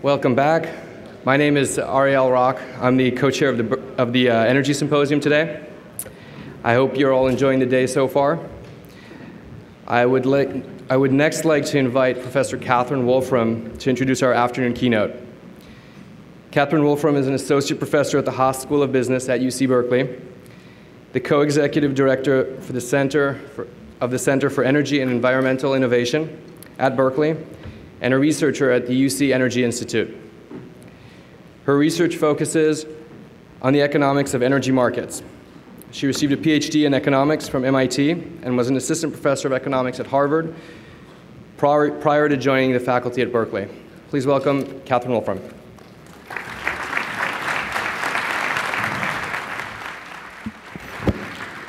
Welcome back. My name is Ariel Rock. I'm the co-chair of the Energy Symposium today. I hope you're all enjoying the day so far. I would next like to invite Professor Catherine Wolfram to introduce our afternoon keynote. Catherine Wolfram is an associate professor at the Haas School of Business at UC Berkeley, the co-executive director for the Center for Energy and Environmental Innovation at Berkeley, and a researcher at the UC Energy Institute. Her research focuses on the economics of energy markets. She received a PhD in economics from MIT and was an assistant professor of economics at Harvard prior to joining the faculty at Berkeley. Please welcome Catherine Wolfram.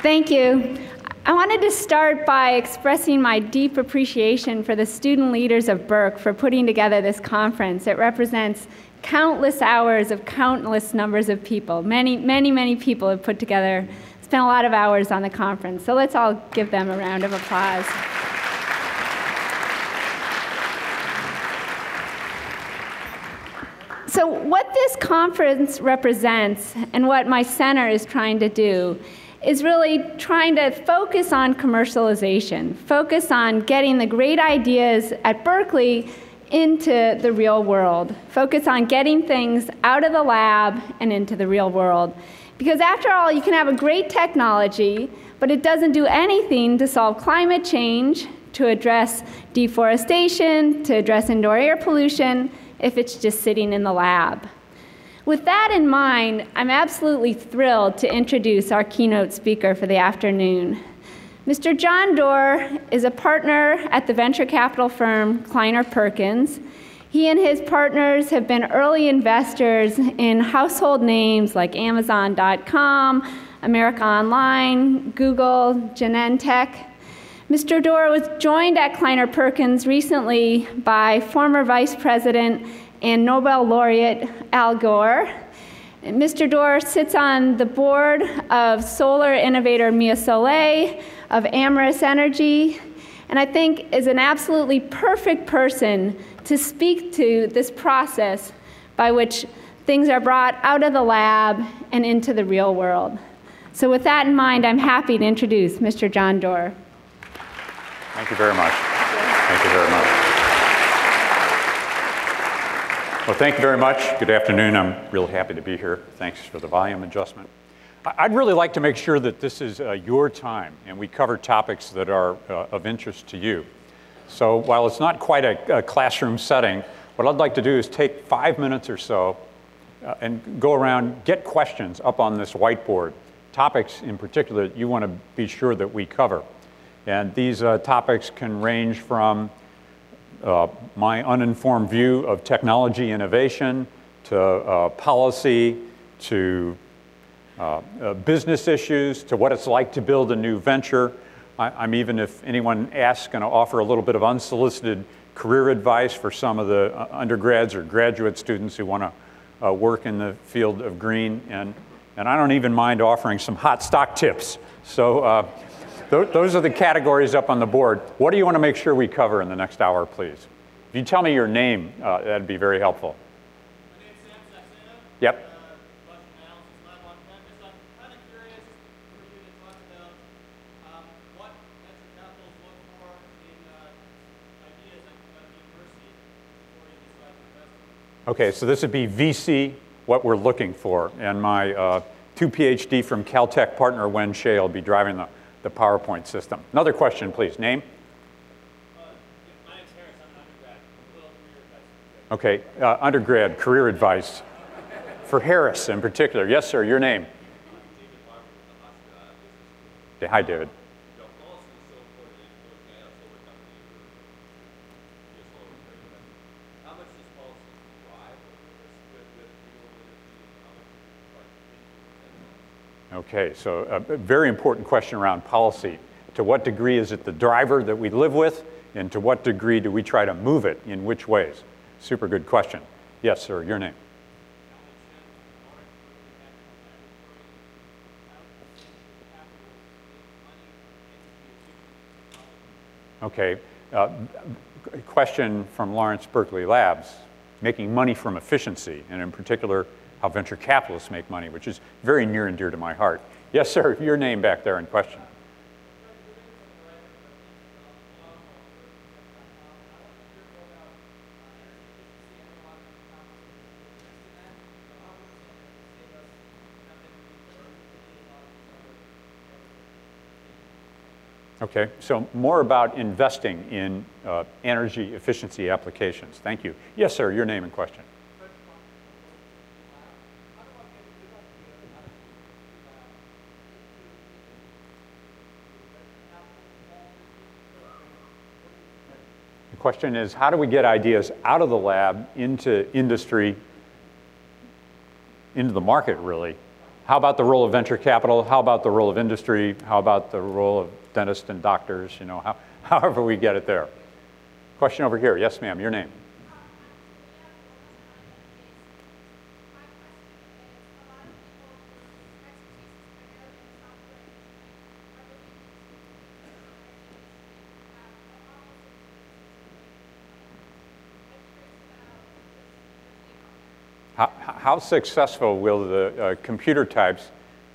Thank you. I wanted to start by expressing my deep appreciation for the student leaders of Berkeley for putting together this conference. It represents countless hours of countless numbers of people. Many people have spent a lot of hours on the conference. So let's all give them a round of applause. So what this conference represents and what my center is trying to do is really trying to focus on commercialization, focus on getting the great ideas at Berkeley into the real world, focus on getting things out of the lab and into the real world. Because after all, you can have a great technology, but it doesn't do anything to solve climate change, to address deforestation, to address indoor air pollution, if it's just sitting in the lab. With that in mind, I'm absolutely thrilled to introduce our keynote speaker for the afternoon. Mr. John Doerr is a partner at the venture capital firm Kleiner Perkins. He and his partners have been early investors in household names like Amazon.com, America Online, Google, Genentech. Mr. Doerr was joined at Kleiner Perkins recently by former Vice President and Nobel laureate Al Gore. And Mr. Doerr sits on the board of solar innovator Mia Soleil, of Amyris Energy, and I think is an absolutely perfect person to speak to this process by which things are brought out of the lab and into the real world. So with that in mind, I'm happy to introduce Mr. John Doerr. Thank you very much. Thank you very much. Well, thank you very much. Good afternoon. I'm real happy to be here. Thanks for the volume adjustment. I'd really like to make sure that this is your time and we cover topics that are of interest to you. So while it's not quite a classroom setting, what I'd like to do is take 5 minutes or so and go around, get questions up on this whiteboard, topics in particular that you want to be sure that we cover. And these topics can range from my uninformed view of technology innovation, to policy, to business issues, to what it's like to build a new venture. I'm even, if anyone asks, going to offer a little bit of unsolicited career advice for some of the undergrads or graduate students who want to work in the field of green. And I don't even mind offering some hot stock tips. So those are the categories up on the board. What do you want to make sure we cover in the next hour, please? If you tell me your name, that'd be very helpful. My name's Sam Saxena. Yep. Analysis lab on campus. I'm kind of curious for you to talk about what venture capitals look for in ideas at the university before you decide to invest in them. Okay, so this would be VC, what we're looking for. And my 2 PhD from Caltech partner, Wen Shea, will be driving the PowerPoint system. Another question, please. Name? My name's Harris. I'm an undergrad. A little career advice. Okay, undergrad, career advice. For Harris in particular. Yes, sir, your name? Hi, David. Okay, so a very important question around policy. To what degree is it the driver that we live with, and to what degree do we try to move it in which ways? Super good question. Yes, sir, your name. Okay, question from Lawrence Berkeley Labs. making money from efficiency, and in particular, how venture capitalists make money, which is very near and dear to my heart. Yes, sir, your name back there in question. Okay, so more about investing in energy efficiency applications. Thank you. Yes, sir, your name and question. The question is, how do we get ideas out of the lab into industry, into the market, really? How about the role of venture capital? How about the role of industry? How about the role of dentists and doctors? You know, however we get it there. Question over here. Yes, ma'am. Your name. How successful will the computer types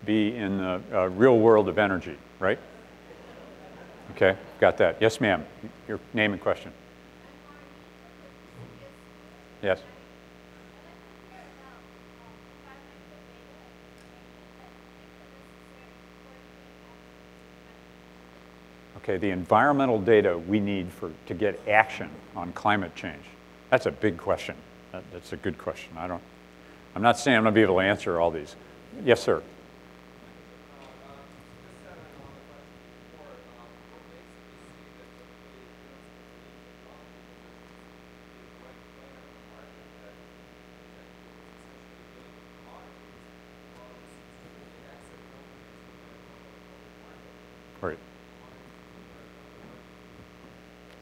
be in the real world of energy, right? Okay, got that. Yes, ma'am. Your name and question. Yes. Okay, the environmental data we need to get action on climate change. That's a big question. That's a good question. I'm not saying I'm going to be able to answer all these. Yes, sir. Right.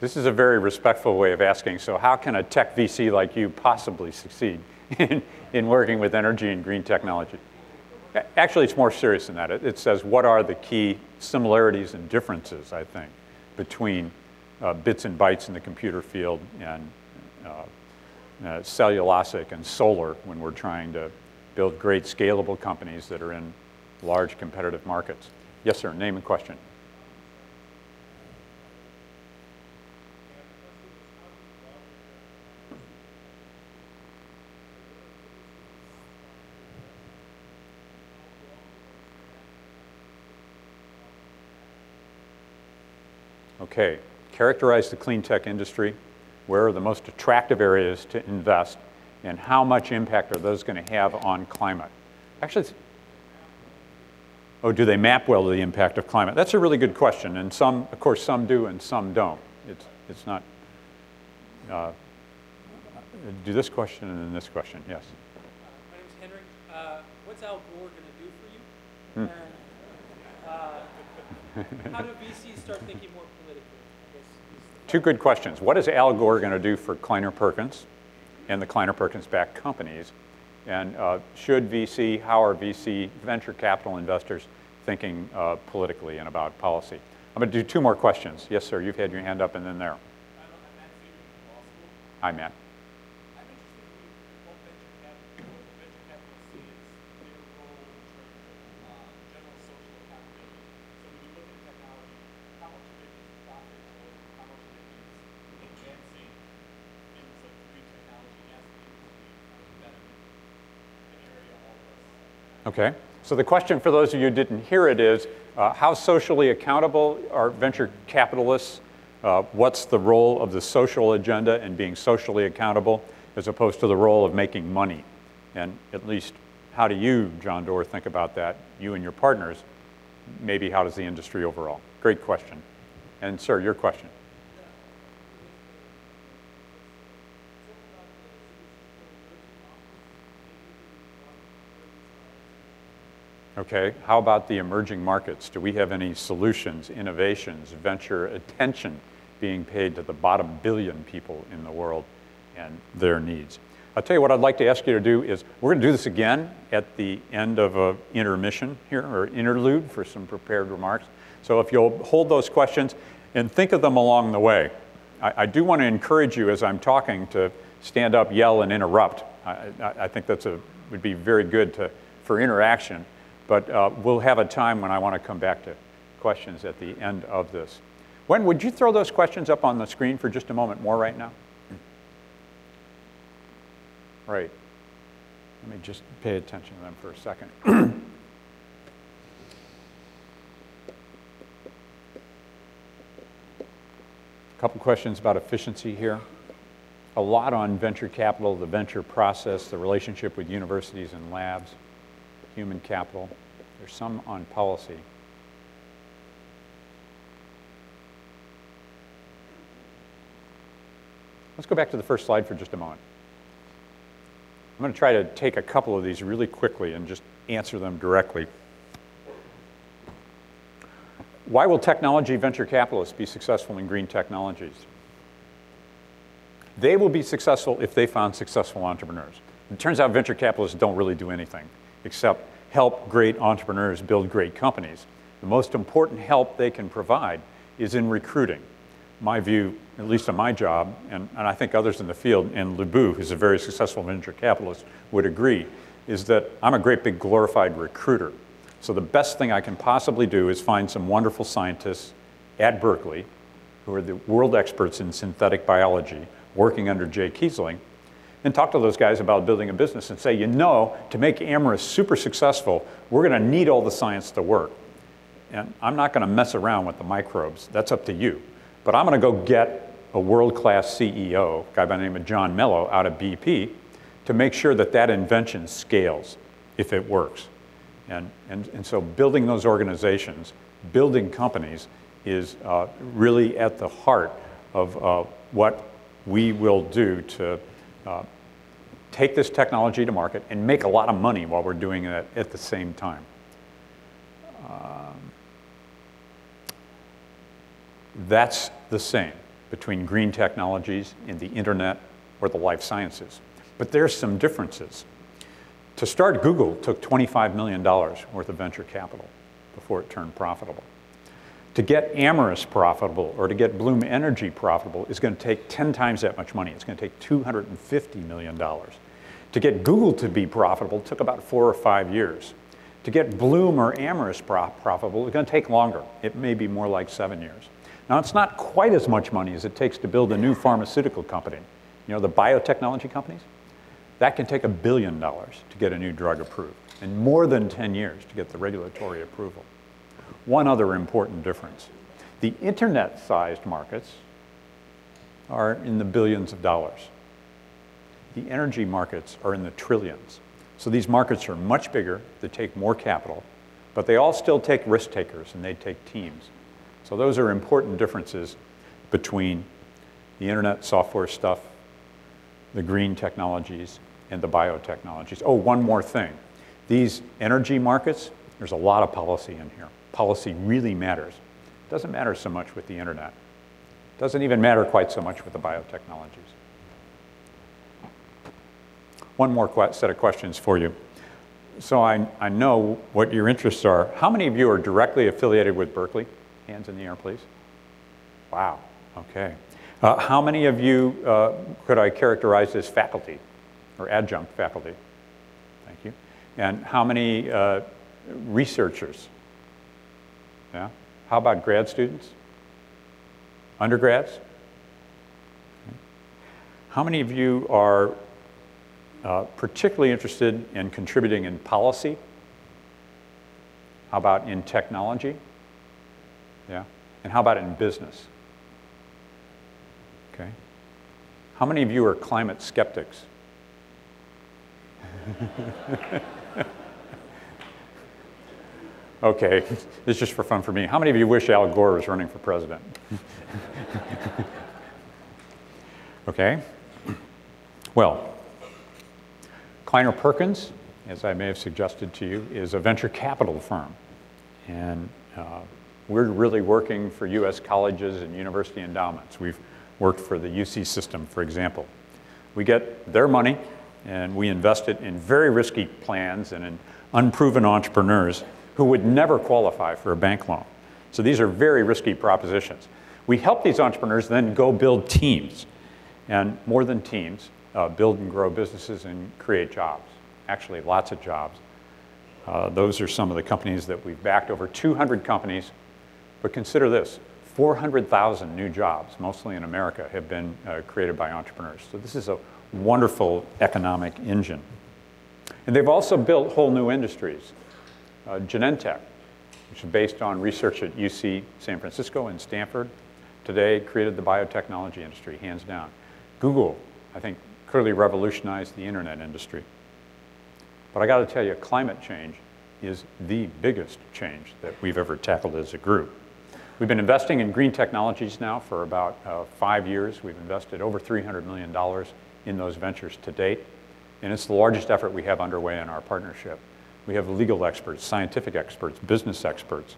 This is a very respectful way of asking, so how can a tech VC like you possibly succeed in working with energy and green technology? Actually, it's more serious than that. It says, what are the key similarities and differences, I think, between bits and bytes in the computer field and cellulosic and solar when we're trying to build great scalable companies that are in large competitive markets? Yes, sir. Name and question. Okay, characterize the clean tech industry. Where are the most attractive areas to invest, and how much impact are those going to have on climate? Actually, do they map well to the impact of climate? That's a really good question, and some, of course, some do and some don't. It's not. Do this question and then this question. Yes. My name's Henrik. What's Al Gore going to do for you? And how do VCs start thinking more politically? Two good questions. What is Al Gore going to do for Kleiner Perkins and the Kleiner Perkins-backed companies? And how are VC venture capital investors thinking politically and about policy? I'm going to do two more questions. Yes, sir. You've had your hand up and then there. Hi, Matt. Okay, so the question for those of you who didn't hear it is, how socially accountable are venture capitalists? What's the role of the social agenda in being socially accountable as opposed to the role of making money? And at least, how do you, John Doerr, think about that, you and your partners? Maybe how does the industry overall? Great question. And sir, your question. Okay, how about the emerging markets? Do we have any solutions, innovations, venture attention being paid to the bottom billion people in the world and their needs? I'll tell you what I'd like to ask you to do is, we're going to do this again at the end of an intermission here, or interlude for some prepared remarks. So if you'll hold those questions and think of them along the way. I do want to encourage you as I'm talking to stand up, yell, and interrupt. I think would be very good for interaction. But we'll have a time when I want to come back to questions at the end of this. Wen, would you throw those questions up on the screen for just a moment more right now? Right. Let me just pay attention to them for a second. A couple questions about efficiency here. A lot on venture capital, the venture process, the relationship with universities and labs, human capital. There's some on policy. Let's go back to the first slide for just a moment. I'm going to try to take a couple of these really quickly and just answer them directly. Why will technology venture capitalists be successful in green technologies? They will be successful if they found successful entrepreneurs. It turns out venture capitalists don't really do anything except help great entrepreneurs build great companies. The most important help they can provide is in recruiting. My view, at least on my job, and I think others in the field, and Lebu, who's a very successful venture capitalist, would agree, is that I'm a great big glorified recruiter. So the best thing I can possibly do is find some wonderful scientists at Berkeley who are the world experts in synthetic biology, working under Jay Kiesling, and talk to those guys about building a business and say, you know, to make Amyris super successful, we're going to need all the science to work. And I'm not going to mess around with the microbes. That's up to you. But I'm going to go get a world-class CEO, a guy by the name of John Mello, out of BP, to make sure that that invention scales if it works. And so building those organizations, building companies, is really at the heart of what we will do to take this technology to market and make a lot of money while we're doing it at the same time. That's the same between green technologies and the internet or the life sciences. But there's some differences. To start Google took $25 million worth of venture capital before it turned profitable. To get Amyris profitable or to get Bloom Energy profitable is going to take 10 times that much money. It's going to take $250 million. To get Google to be profitable took about 4 or 5 years. To get Bloom or Amyris profitable is going to take longer. It may be more like 7 years. Now, it's not quite as much money as it takes to build a new pharmaceutical company. You know, the biotechnology companies? That can take $1 billion to get a new drug approved, and more than 10 years to get the regulatory approval. One other important difference. The internet-sized markets are in the billions of dollars. The energy markets are in the trillions. So these markets are much bigger, they take more capital, but they all still take risk takers and they take teams. So those are important differences between the internet software stuff, the green technologies, and the biotechnologies. Oh, one more thing. These energy markets, there's a lot of policy in here. Policy really matters. It doesn't matter so much with the internet. It doesn't even matter quite so much with the biotechnologies. One more set of questions for you. So I know what your interests are. How many of you are directly affiliated with Berkeley? Hands in the air, please. Wow, okay. How many of you could I characterize as faculty or adjunct faculty? Thank you. And how many researchers? Yeah. How about grad students? Undergrads? How many of you are particularly interested in contributing in policy? How about in technology? Yeah. And how about in business? Okay. How many of you are climate skeptics? Okay, this is just for fun for me. How many of you wish Al Gore was running for president? Okay. Well, Kleiner Perkins, as I may have suggested to you, is a venture capital firm. And we're really working for US colleges and university endowments. We've worked for the UC system, for example. We get their money and we invest it in very risky plans and in unproven entrepreneurs who would never qualify for a bank loan. So these are very risky propositions. We help these entrepreneurs then go build teams, and more than teams, build and grow businesses and create jobs, actually lots of jobs. Those are some of the companies that we've backed, over 200 companies. But consider this, 400,000 new jobs, mostly in America, have been created by entrepreneurs. So this is a wonderful economic engine. And they've also built whole new industries. Genentech, which is based on research at UC San Francisco and Stanford, today created the biotechnology industry, hands down. Google, I think, clearly revolutionized the internet industry. But I got to tell you, climate change is the biggest change that we've ever tackled as a group. We've been investing in green technologies now for about 5 years. We've invested over $300 million in those ventures to date, and it's the largest effort we have underway in our partnership. We have legal experts, scientific experts, business experts,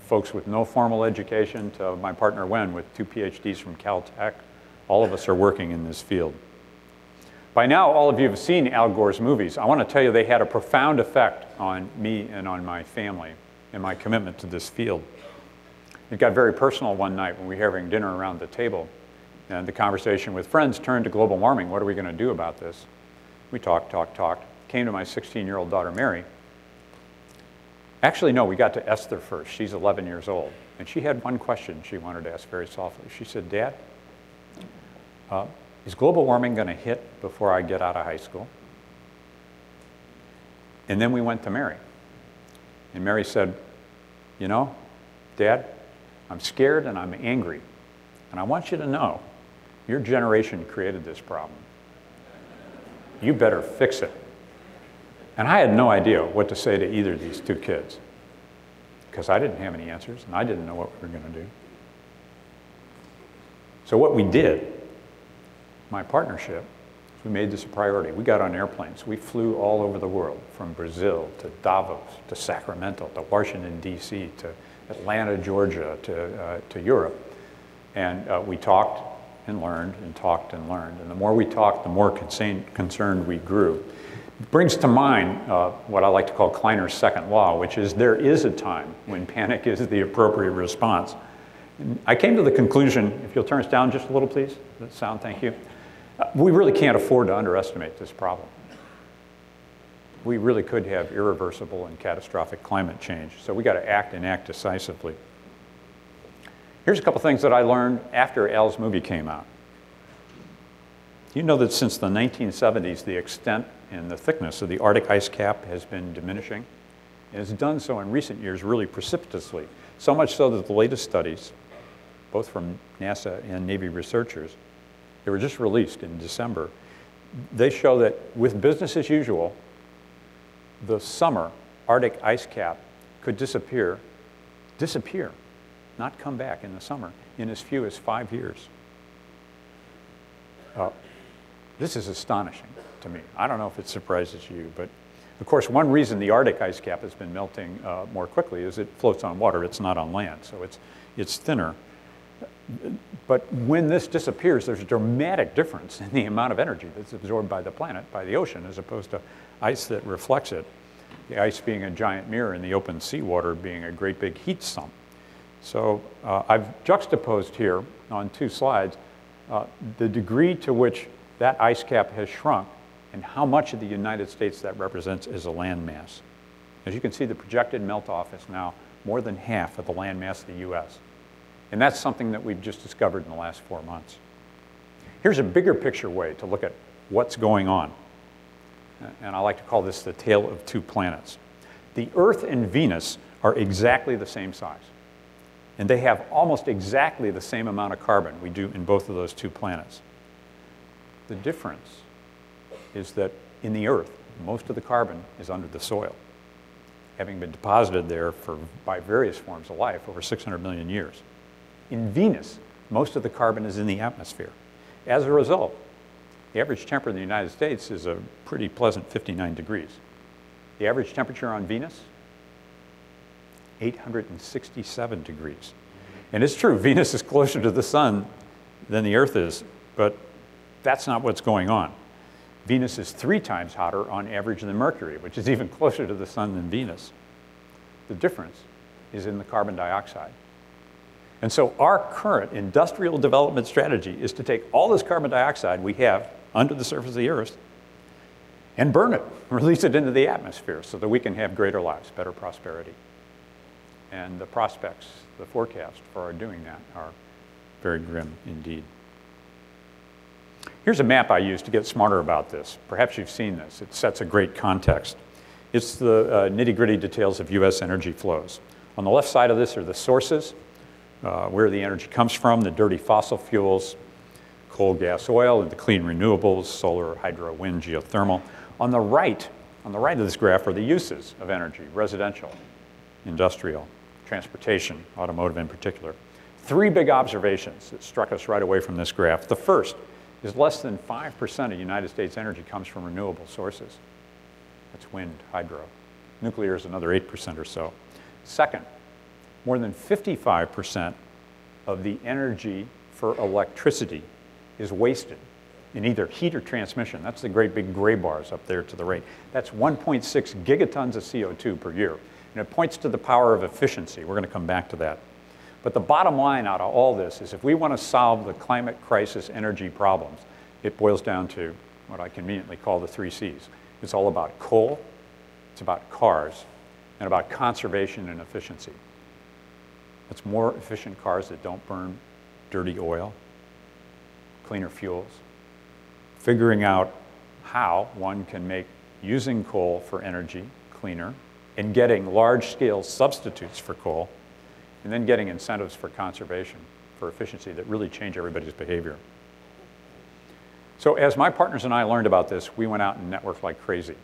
folks with no formal education to my partner Wen with 2 PhDs from Caltech. All of us are working in this field. By now, all of you have seen Al Gore's movies. I want to tell you they had a profound effect on me and on my family and my commitment to this field. It got very personal one night when we were having dinner around the table, and the conversation with friends turned to global warming. What are we going to do about this? We talked. Came to my 16-year-old daughter, Mary. Actually, no, we got to Esther first. She's 11 years old, and she had one question she wanted to ask very softly. She said, Dad, is global warming going to hit before I get out of high school? And then we went to Mary. And Mary said, you know, Dad, I'm scared and I'm angry. And I want you to know, your generation created this problem. You better fix it. And I had no idea what to say to either of these 2 kids, because I didn't have any answers and I didn't know what we were going to do. So what we did, my partnership, we made this a priority. We got on airplanes. We flew all over the world, from Brazil to Davos to Sacramento to Washington, D.C. to Atlanta, Georgia to Europe. And we talked and learned and talked and learned. And the more we talked, the more concerned we grew. It brings to mind what I like to call Kleiner's second law, which is there is a time when panic is the appropriate response. And I came to the conclusion, if you'll turn us down just a little, please. The sound, thank you. We really can't afford to underestimate this problem. We really could have irreversible and catastrophic climate change. So we got to act and act decisively. Here's a couple things that I learned after Al's movie came out. You know that since the 1970s, the extent and the thickness of the Arctic ice cap has been diminishing. And it's done so in recent years really precipitously, so much so that the latest studies, both from NASA and Navy researchers, they were just released in December, they show that with business as usual, the summer Arctic ice cap could disappear, not come back in the summer, in as few as 5 years. This is astonishing to me. I don't know if it surprises you, but of course, one reason the Arctic ice cap has been melting more quickly is it floats on water. It's not on land, so it's thinner. But when this disappears, there's a dramatic difference in the amount of energy that's absorbed by the planet, by the ocean, as opposed to ice that reflects it. The ice being a giant mirror and the open seawater being a great big heat sump. So I've juxtaposed here on 2 slides the degree to which that ice cap has shrunk and how much of the United States that represents as a landmass. As you can see, the projected melt-off is now more than half of the landmass of the US. And that's something that we've just discovered in the last 4 months. Here's a bigger picture way to look at what's going on. And I like to call this the tale of 2 planets. The Earth and Venus are exactly the same size. And they have almost exactly the same amount of carbon we do in both of those 2 planets. The difference is that in the Earth, most of the carbon is under the soil, having been deposited there by various forms of life over 600 million years. In Venus, most of the carbon is in the atmosphere. As a result, the average temperature in the United States is a pretty pleasant 59 degrees. The average temperature on Venus, 867 degrees. And it's true, Venus is closer to the sun than the Earth is, but that's not what's going on. Venus is 3 times hotter on average than Mercury, which is even closer to the sun than Venus. The difference is in the carbon dioxide. And so our current industrial development strategy is to take all this carbon dioxide we have under the surface of the earth and burn it, release it into the atmosphere so that we can have greater lives, better prosperity. And the prospects, the forecast for our doing that are very grim indeed. Here's a map I used to get smarter about this. Perhaps you've seen this. It sets a great context. It's the nitty-gritty details of US energy flows. On the left side of this are the sources, where the energy comes from, the dirty fossil fuels, coal, gas, oil, and the clean renewables, solar, hydro, wind, geothermal. On the right of this graph are the uses of energy, residential, industrial, transportation, automotive in particular. Three big observations that struck us right away from this graph. The first is less than 5% of United States energy comes from renewable sources. That's wind, hydro. Nuclear is another 8% or so. Second, more than 55% of the energy for electricity is wasted in either heat or transmission. That's the great big gray bars up there to the right. That's 1.6 gigatons of CO2 per year. And it points to the power of efficiency. We're going to come back to that. But the bottom line out of all this is if we want to solve the climate crisis energy problems, it boils down to what I conveniently call the 3 C's. It's all about coal, it's about cars, and about conservation and efficiency. It's more efficient cars that don't burn dirty oil, cleaner fuels, figuring out how one can make using coal for energy cleaner, and getting large-scale substitutes for coal, and then getting incentives for conservation, for efficiency that really change everybody's behavior. So as my partners and I learned about this, we went out and networked like crazy.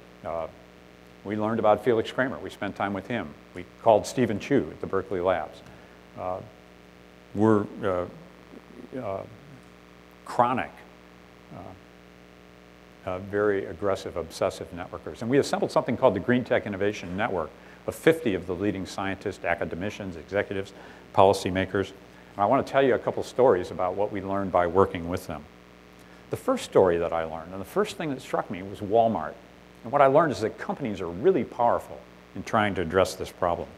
We learned about Felix Kramer. We spent time with him. We called Stephen Chu at the Berkeley labs. We're chronic, very aggressive, obsessive networkers. And we assembled something called the Green Tech Innovation Network of 50 of the leading scientists, academicians, executives, policymakers. And I want to tell you a couple stories about what we learned by working with them. The first story that I learned, and the first thing that struck me, was Walmart. And what I learned is that companies are really powerful in trying to address this problem.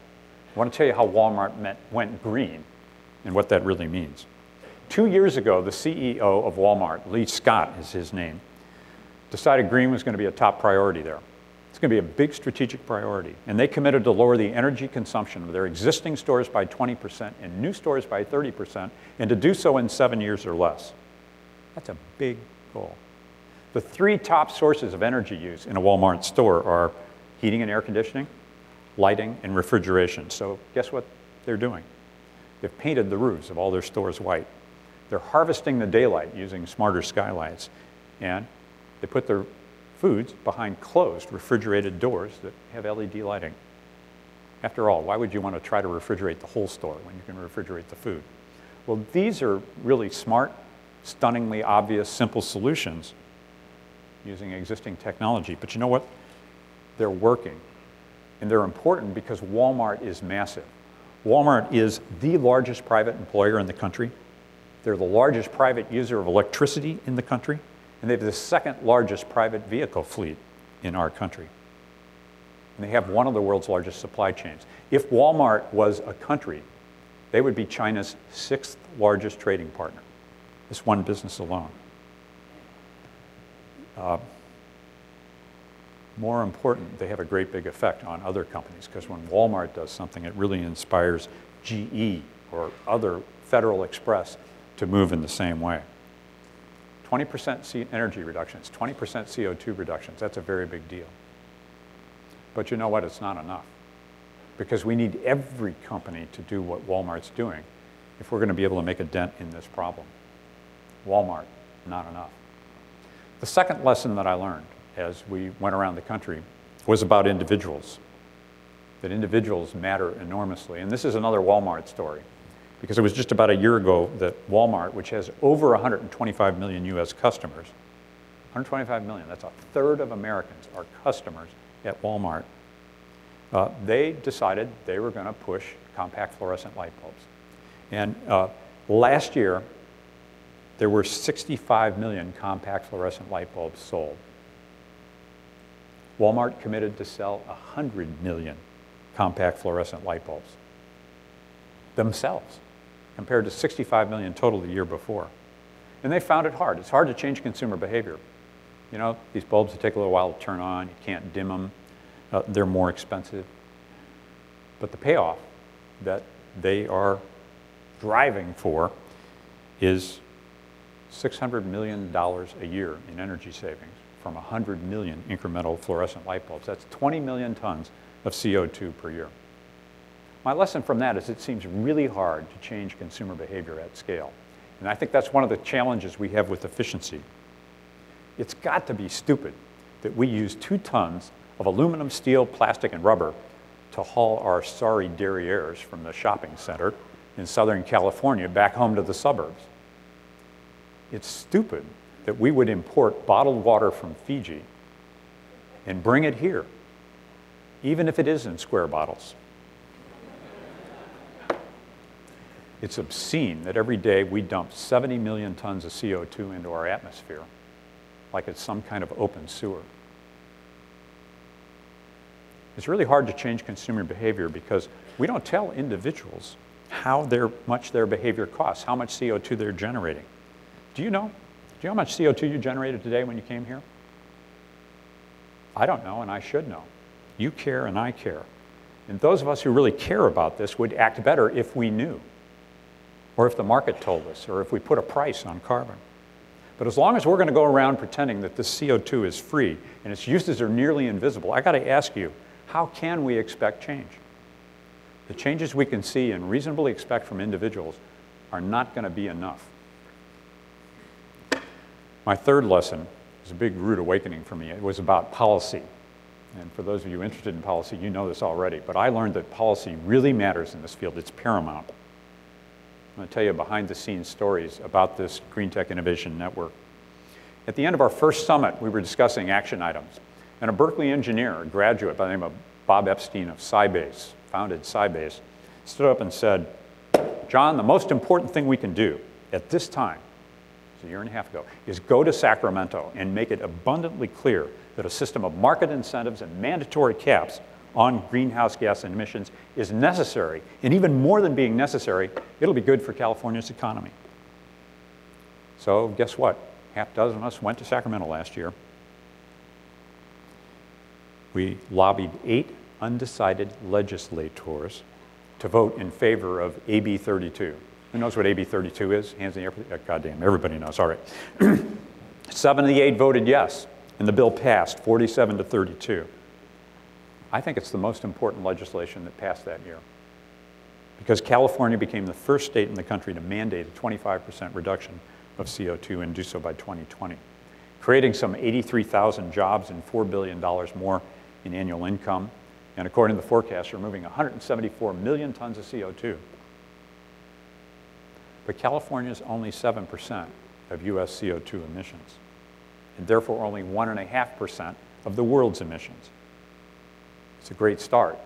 I want to tell you how Walmart went green and what that really means. 2 years ago, the CEO of Walmart, Lee Scott is his name, decided green was going to be a top priority there. It's going to be a big strategic priority. And they committed to lower the energy consumption of their existing stores by 20% and new stores by 30%, and to do so in 7 years or less. That's a big goal. The 3 top sources of energy use in a Walmart store are heating and air conditioning, lighting, and refrigeration. So guess what they're doing? They've painted the roofs of all their stores white. They're harvesting the daylight using smarter skylights. And they put their foods behind closed refrigerated doors that have LED lighting. After all, why would you want to try to refrigerate the whole store when you can refrigerate the food? Well, these are really smart, stunningly obvious, simple solutions using existing technology. But you know what? They're working. And they're important because Walmart is massive. Walmart is the largest private employer in the country. They're the largest private user of electricity in the country. And they have the second largest private vehicle fleet in our country. And they have one of the world's largest supply chains. If Walmart was a country, they would be China's 6th largest trading partner. This one business alone. More important, they have a great big effect on other companies, because when Walmart does something, it really inspires GE or other Federal Express to move in the same way. 20% energy reductions, 20% CO2 reductions, that's a very big deal. But you know what, it's not enough. Because we need every company to do what Walmart's doing if we're going to be able to make a dent in this problem. Walmart, not enough. The second lesson that I learned as we went around the country was about individuals. That individuals matter enormously. And this is another Walmart story. Because it was just about a year ago that Walmart, which has over 125 million US customers, 125 million, that's a third of Americans are customers at Walmart. They decided they were going to push compact fluorescent light bulbs. And last year, there were 65 million compact fluorescent light bulbs sold. Walmart committed to sell 100 million compact fluorescent light bulbs themselves. compared to 65 million total the year before. And they found it hard. It's hard to change consumer behavior. You know, these bulbs take a little while to turn on. You can't dim them. They're more expensive. But the payoff that they are driving for is $600 million a year in energy savings from 100 million incremental fluorescent light bulbs. That's 20 million tons of CO2 per year. My lesson from that is it seems really hard to change consumer behavior at scale. And I think that's one of the challenges we have with efficiency. It's got to be stupid that we use 2 tons of aluminum, steel, plastic, and rubber to haul our sorry derrieres from the shopping center in Southern California back home to the suburbs. It's stupid that we would import bottled water from Fiji and bring it here, even if it is in square bottles. It's obscene that every day we dump 70 million tons of CO2 into our atmosphere, like it's some kind of open sewer. It's really hard to change consumer behavior because we don't tell individuals how much their behavior costs, how much CO2 they're generating. Do you know? Do you know how much CO2 you generated today when you came here? I don't know, and I should know. You care, and I care. And those of us who really care about this would act better if we knew, or if the market told us, or if we put a price on carbon. But as long as we're going to go around pretending that this CO2 is free and its uses are nearly invisible, I got to ask you, how can we expect change? The changes we can see and reasonably expect from individuals are not going to be enough. My third lesson was a big rude awakening for me. It was about policy. And for those of you interested in policy, you know this already. But I learned that policy really matters in this field. It's paramount. I'm going to tell you behind-the-scenes stories about this Green Tech Innovation Network. At the end of our first summit, we were discussing action items. And a Berkeley engineer, a graduate by the name of Bob Epstein of Sybase, founded Sybase, stood up and said, John, the most important thing we can do at this time, it's a year and a half ago, is go to Sacramento and make it abundantly clear that a system of market incentives and mandatory caps on greenhouse gas emissions is necessary. And even more than being necessary, it'll be good for California's economy. So guess what? Half dozen of us went to Sacramento last year. We lobbied 8 undecided legislators to vote in favor of AB 32. Who knows what AB 32 is? Hands in the air. Goddamn, everybody knows. All right. 7 of the 8 voted yes, and the bill passed 47 to 32. I think it's the most important legislation that passed that year because California became the first state in the country to mandate a 25% reduction of CO2 and do so by 2020, creating some 83,000 jobs and $4 billion more in annual income, and according to the forecast, removing 174 million tons of CO2. But California is only 7% of US CO2 emissions, and therefore only 1.5% of the world's emissions. It's a great start.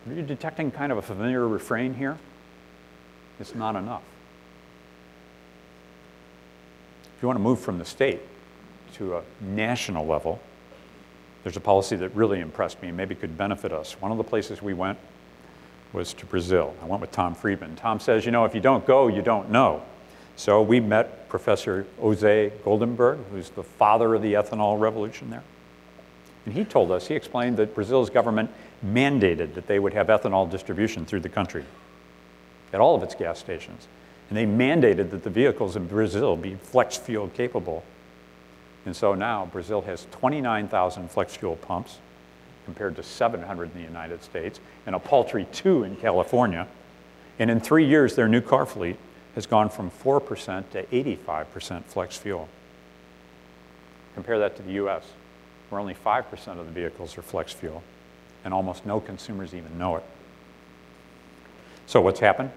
Are you detecting kind of a familiar refrain here? It's not enough. If you want to move from the state to a national level, there's a policy that really impressed me and maybe could benefit us. One of the places we went was to Brazil. I went with Tom Friedman. Tom says, you know, if you don't go, you don't know. So we met Professor Jose Goldenberg, who's the father of the ethanol revolution there. And he told us, he explained that Brazil's government mandated that they would have ethanol distribution through the country at all of its gas stations. And they mandated that the vehicles in Brazil be flex fuel capable. And so now Brazil has 29,000 flex fuel pumps compared to 700 in the United States and a paltry 2 in California. And in 3 years, their new car fleet has gone from 4% to 85% flex fuel. Compare that to the US, where only 5% of the vehicles are flex fuel, and almost no consumers even know it. So what's happened?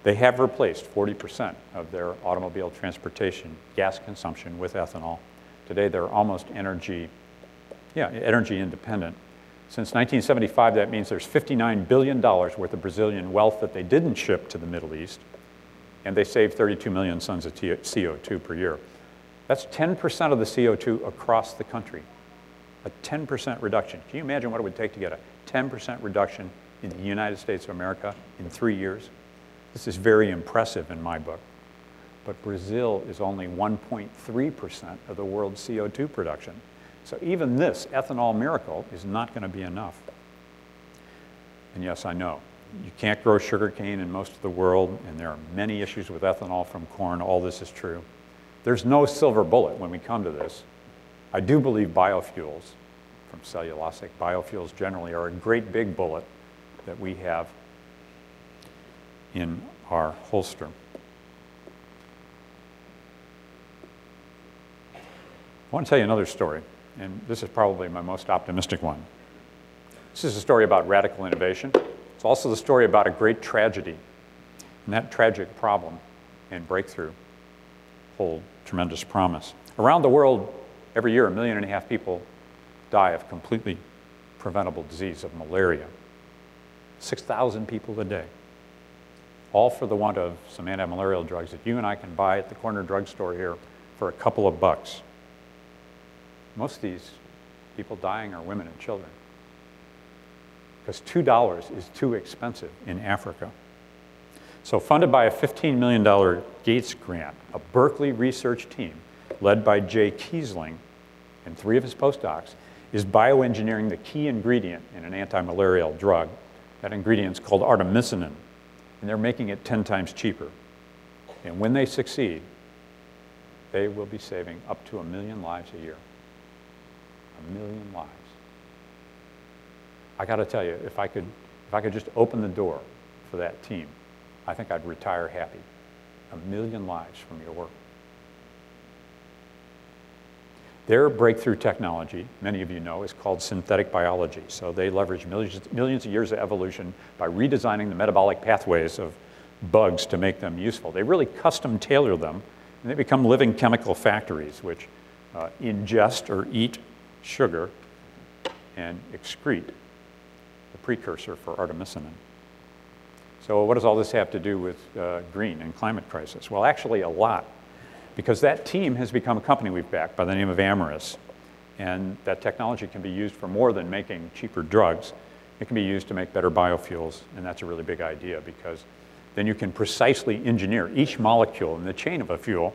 They have replaced 40% of their automobile transportation gas consumption with ethanol. Today, they're almost energy independent. Since 1975, that means there's $59 billion worth of Brazilian wealth that they didn't ship to the Middle East, and they saved 32 million tons of CO2 per year. That's 10% of the CO2 across the country, a 10% reduction. Can you imagine what it would take to get a 10% reduction in the United States of America in 3 years? This is very impressive in my book. But Brazil is only 1.3% of the world's CO2 production. So even this ethanol miracle is not going to be enough. And yes, I know, you can't grow sugarcane in most of the world, and there are many issues with ethanol from corn. All this is true. There's no silver bullet when we come to this. I do believe biofuels, from cellulosic biofuels generally, are a great big bullet that we have in our holster. I want to tell you another story, and this is probably my most optimistic one. This is a story about radical innovation. It's also the story about a great tragedy, and that tragic problem and breakthrough hold tremendous promise. Around the world, every year, 1.5 million people die of completely preventable disease of malaria. 6,000 people a day, all for the want of some anti-malarial drugs that you and I can buy at the corner drugstore here for a couple of bucks. Most of these people dying are women and children, because $2 is too expensive in Africa. So funded by a $15 million Gates grant, a Berkeley research team led by Jay Kiesling and 3 of his postdocs is bioengineering the key ingredient in an anti-malarial drug. That ingredient's called artemisinin, and they're making it 10 times cheaper. And when they succeed, they will be saving up to 1 million lives a year. 1 million lives. I got to tell you, if I could just open the door for that team, I think I'd retire happy. 1 million lives from your work. Their breakthrough technology, many of you know, is called synthetic biology. So they leverage millions of years of evolution by redesigning the metabolic pathways of bugs to make them useful. They really custom tailor them, and they become living chemical factories which ingest or eat sugar and excrete the precursor for artemisinin. So what does all this have to do with green and climate crisis? Well, actually a lot, because that team has become a company we've backed by the name of Amyris, and that technology can be used for more than making cheaper drugs. It can be used to make better biofuels, and that's a really big idea, because then you can precisely engineer each molecule in the chain of a fuel,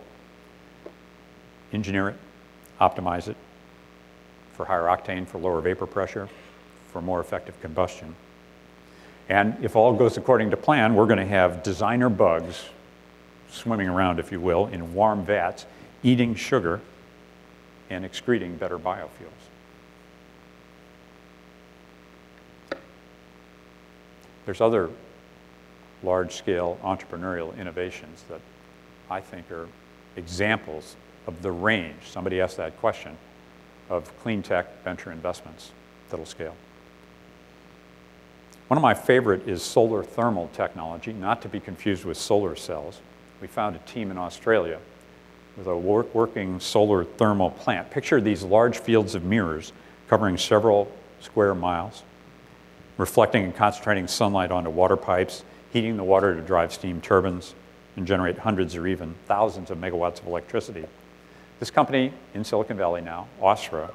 engineer it, optimize it for higher octane, for lower vapor pressure, for more effective combustion. And if all goes according to plan, we're going to have designer bugs swimming around, if you will, in warm vats, eating sugar and excreting better biofuels. There's other large-scale entrepreneurial innovations that I think are examples of the range, somebody asked that question, of clean tech venture investments that'll scale. One of my favorite is solar thermal technology, not to be confused with solar cells. We found a team in Australia with a working solar thermal plant. Picture these large fields of mirrors covering several square miles, reflecting and concentrating sunlight onto water pipes, heating the water to drive steam turbines, and generate hundreds or even thousands of megawatts of electricity. This company in Silicon Valley now, Austria,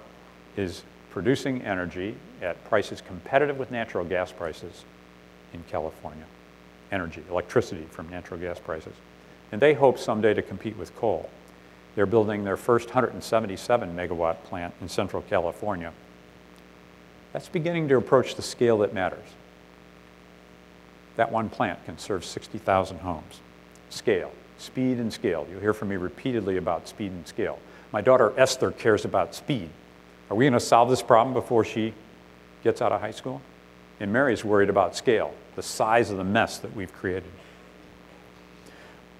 is producing energy at prices competitive with natural gas prices in California. Energy, electricity from natural gas prices. And they hope someday to compete with coal. They're building their first 177 megawatt plant in Central California. That's beginning to approach the scale that matters. That one plant can serve 60,000 homes. Scale, speed and scale. You'll hear from me repeatedly about speed and scale. My daughter Esther cares about speed. Are we going to solve this problem before she gets out of high school? And Mary's worried about scale, the size of the mess that we've created.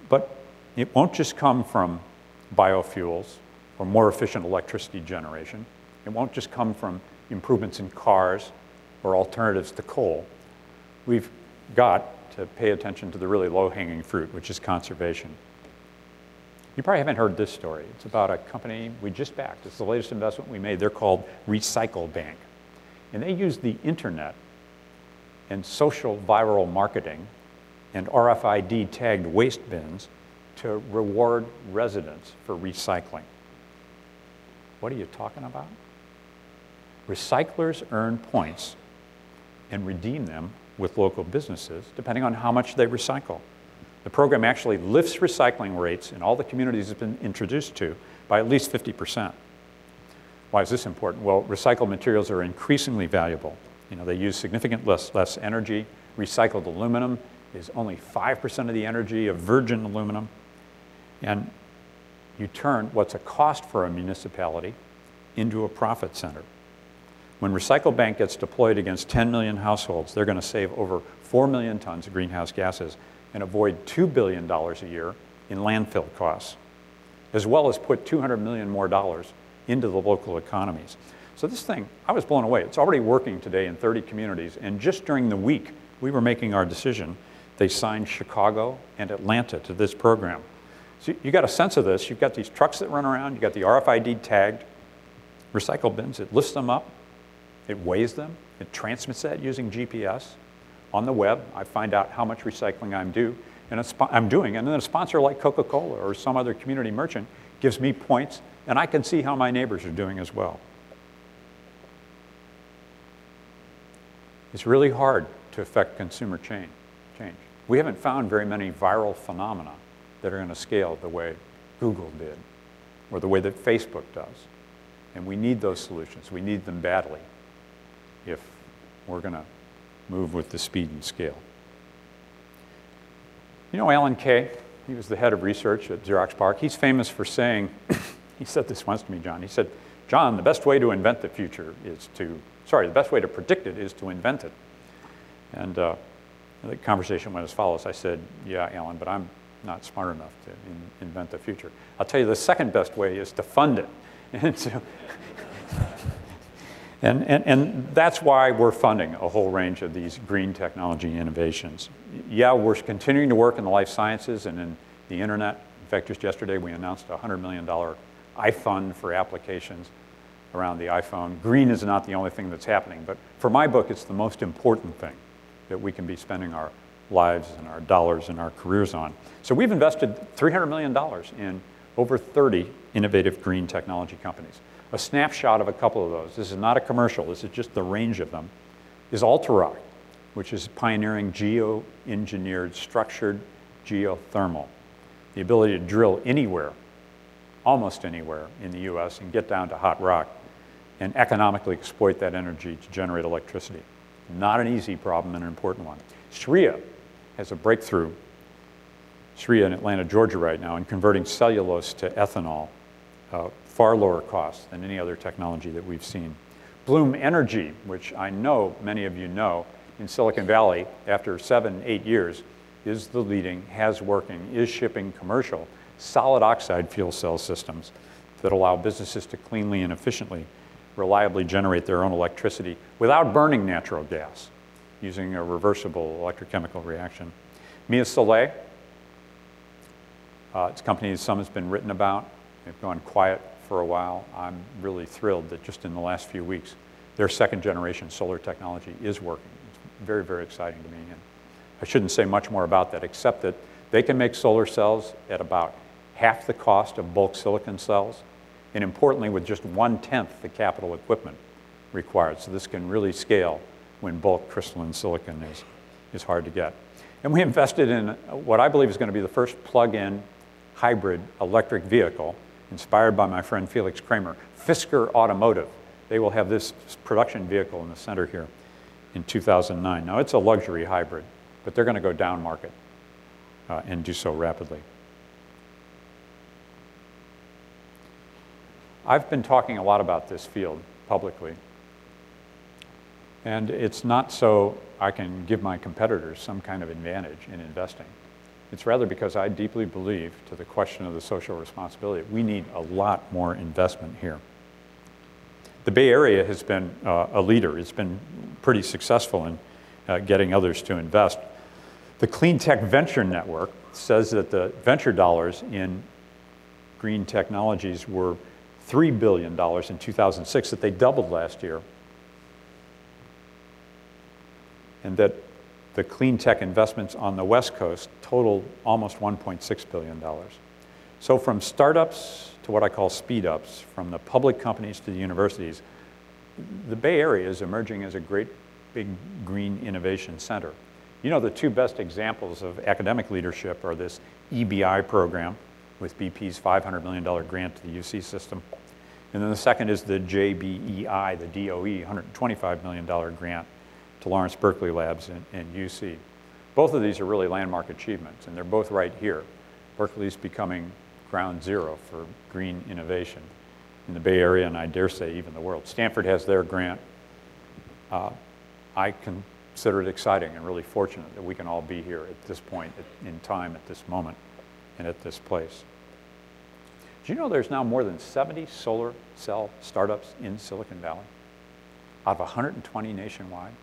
But it won't just come from biofuels or more efficient electricity generation. It won't just come from improvements in cars or alternatives to coal. We've got to pay attention to the really low-hanging fruit, which is conservation. You probably haven't heard this story. It's about a company we just backed. It's the latest investment we made. They're called Recycle Bank. And they use the internet and social viral marketing and RFID tagged waste bins to reward residents for recycling. What are you talking about? Recyclers earn points and redeem them with local businesses, depending on how much they recycle. The program actually lifts recycling rates in all the communities it's been introduced to by at least 50%. Why is this important? Well, recycled materials are increasingly valuable. You know, they use significant less energy. Recycled aluminum is only 5% of the energy of virgin aluminum. And you turn what's a cost for a municipality into a profit center. When Recycle Bank gets deployed against 10 million households, they're going to save over 4 million tons of greenhouse gases and avoid $2 billion a year in landfill costs, as well as put $200 million more into the local economies. So this thing, I was blown away. It's already working today in 30 communities, and just during the week we were making our decision, they signed Chicago and Atlanta to this program. So you got a sense of this. You've got these trucks that run around, you've got the RFID tagged recycle bins. It lifts them up, it weighs them, it transmits that using GPS. On the web, I find out how much recycling I'm doing, and then a sponsor like Coca-Cola or some other community merchant gives me points, and I can see how my neighbors are doing as well. It's really hard to affect consumer change. We haven't found very many viral phenomena that are going to scale the way Google did or the way that Facebook does. And we need those solutions. We need them badly if we're going to move with the speed and scale. You know Alan Kay? He was the head of research at Xerox PARC. He's famous for saying, he said this once to me, John. He said, John, the best way to invent the future is to, the best way to predict it is to invent it. And the conversation went as follows. I said, yeah, Alan, but I'm not smart enough to invent the future. I'll tell you the second best way is to fund it. And so, and that's why we're funding a whole range of these green technology innovations. Yeah, we're continuing to work in the life sciences and in the internet. In fact, just yesterday we announced a $100 million iFund for applications around the iPhone. Green is not the only thing that's happening, but for my book, it's the most important thing that we can be spending our lives and our dollars and our careers on. So we've invested $300 million in over 30 innovative green technology companies. A snapshot of a couple of those, this is not a commercial, this is just the range of them, is Altarock, which is pioneering geo-engineered structured geothermal. The ability to drill anywhere, almost anywhere in the US and get down to hot rock and economically exploit that energy to generate electricity. Not an easy problem and an important one. SRIA has a breakthrough, SRIA in Atlanta, Georgia right now, in converting cellulose to ethanol, far lower cost than any other technology that we've seen. Bloom Energy, which I know many of you know, in Silicon Valley, after 7, 8 years, is the leading, has working, is shipping commercial solid oxide fuel cell systems that allow businesses to cleanly and efficiently, reliably generate their own electricity without burning natural gas, using a reversible electrochemical reaction. Mia Soleil, it's a company that some has been written about. They've gone quiet for a while. I'm really thrilled that just in the last few weeks, their second generation solar technology is working. It's very, very exciting to me. And I shouldn't say much more about that, except that they can make solar cells at about half the cost of bulk silicon cells, and importantly, with just 1/10 the capital equipment required. So this can really scale when bulk crystalline silicon is hard to get. And we invested in what I believe is going to be the first plug-in hybrid electric vehicle, inspired by my friend Felix Kramer, Fisker Automotive. They will have this production vehicle in the center here in 2009. Now, it's a luxury hybrid, but they're going to go down market and do so rapidly. I've been talking a lot about this field publicly, and it's not so I can give my competitors some kind of advantage in investing. It's rather because I deeply believe, to the question of the social responsibility, we need a lot more investment here. The Bay Area has been a leader. It's been pretty successful in getting others to invest. The Clean Tech Venture Network says that the venture dollars in green technologies were $3 billion in 2006, that they doubled last year, and that the clean tech investments on the West Coast totaled almost $1.6 billion. So from startups to what I call speed-ups, from the public companies to the universities, the Bay Area is emerging as a great big green innovation center. You know, the two best examples of academic leadership are this EBI program with BP's $500 million grant to the UC system. And then the second is the JBEI, the DOE, $125 million grant to Lawrence Berkeley Labs and UC. Both of these are really landmark achievements, and they're both right here. Berkeley's becoming ground zero for green innovation in the Bay Area, and I dare say even the world. Stanford has their grant. I consider it exciting and really fortunate that we can all be here at this point in time, at this moment, and at this place. Do you know there's now more than 70 solar cell startups in Silicon Valley out of 120 nationwide?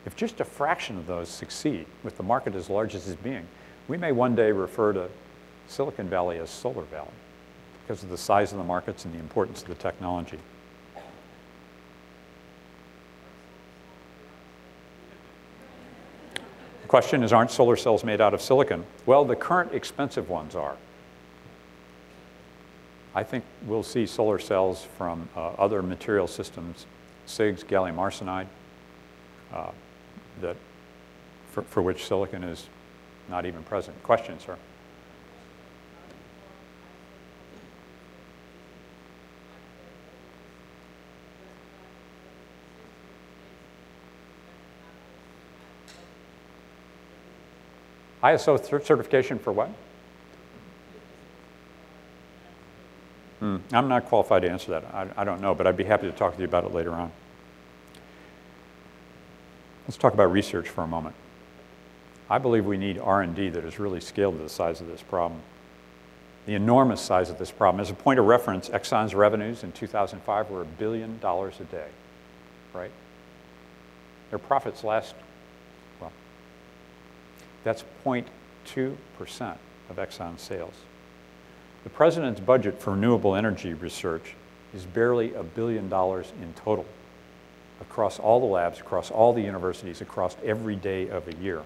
If just a fraction of those succeed, with the market as large as it's being, we may one day refer to Silicon Valley as Solar Valley because of the size of the markets and the importance of the technology. The question is, aren't solar cells made out of silicon? Well, the current expensive ones are. I think we'll see solar cells from other material systems, SIGs, gallium arsenide, for which silicon is not even present. Question, sir? ISO certification for what? I'm not qualified to answer that. I don't know, but I'd be happy to talk to you about it later on. Let's talk about research for a moment. I believe we need R&D that is really scaled to the size of this problem. The enormous size of this problem. As a point of reference, Exxon's revenues in 2005 were $1 billion a day, right? Their profits last, well, that's 0.2% of Exxon's sales. The president's budget for renewable energy research is barely $1 billion in total across all the labs, across all the universities, across every day of a year.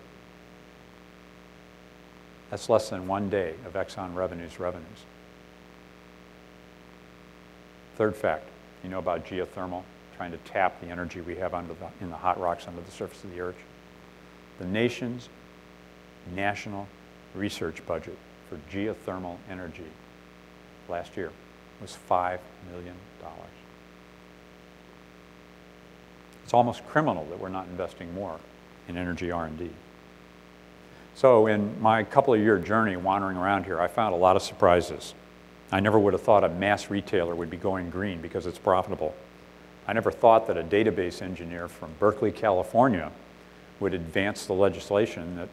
That's less than 1 day of Exxon revenues. Third fact, you know about geothermal, trying to tap the energy we have in the hot rocks under the surface of the earth. The nation's national research budget for geothermal energy last year was $5 million. It's almost criminal that we're not investing more in energy R&D. So in my couple-of-year journey wandering around here, I found a lot of surprises. I never would have thought a mass retailer would be going green because it's profitable. I never thought that a database engineer from Berkeley, California would advance the legislation that